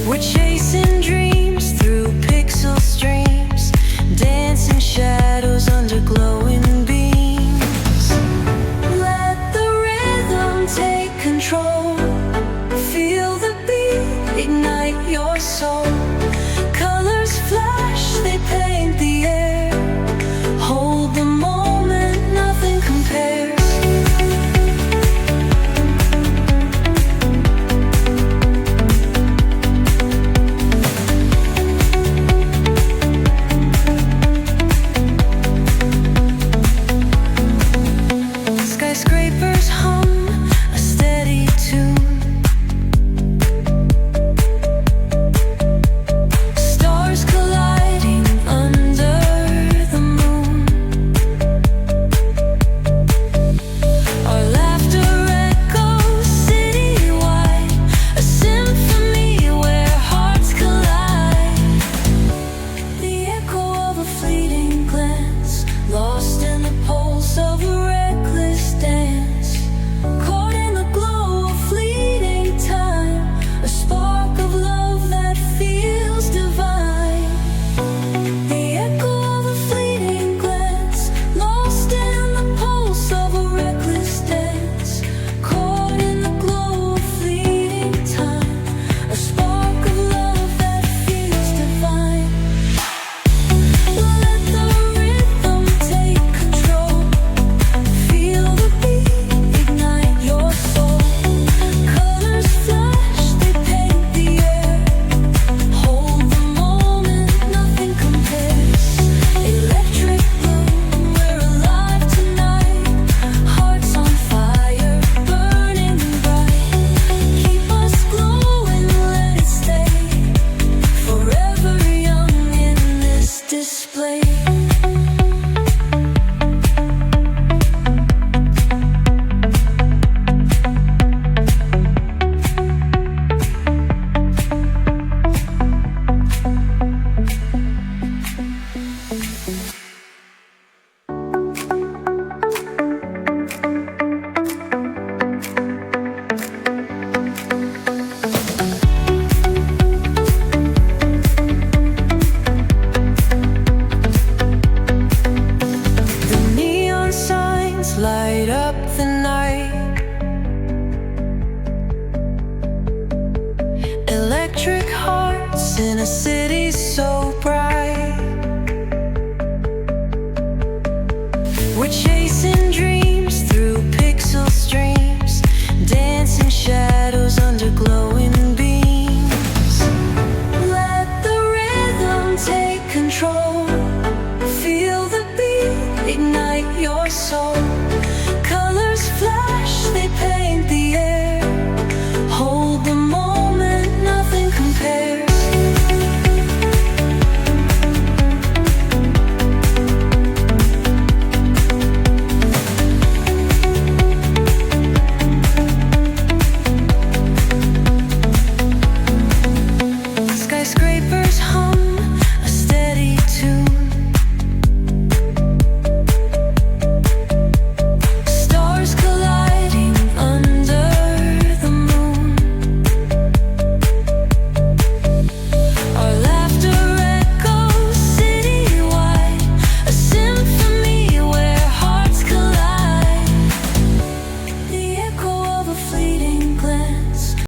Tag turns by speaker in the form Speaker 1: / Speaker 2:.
Speaker 1: We're chasing dreams through pixel streams, dancing shadows under glowing beams. Let the rhythm take control. Feel the beat, ignite your soul. Colors flash, they paint the air. Hold the moment, nothing compares. Skyscrapers hum a steady tune. Stars colliding under the moon. Our laughter echoes citywide, a symphony where hearts collide. The echo of a fleeting glance, lost in the pulse of a reckless dance. Caught in the glow of fleeting time, a spark of love that feels divine. The echo of a fleeting glance, lost in the pulse of a reckless dance. Caught in the glow of fleeting time, a spark of love that feels divine. Let the rhythm take control. Feel the beat, ignite your soul. Colors flash, they paint the air. Hold the moment, nothing compares. Electric blue, we're alive tonight. Hearts on fire, burning bright. Keep us glowing, let it stay. Forever young in this display. The neon signs light up the night. Electric hearts in a city so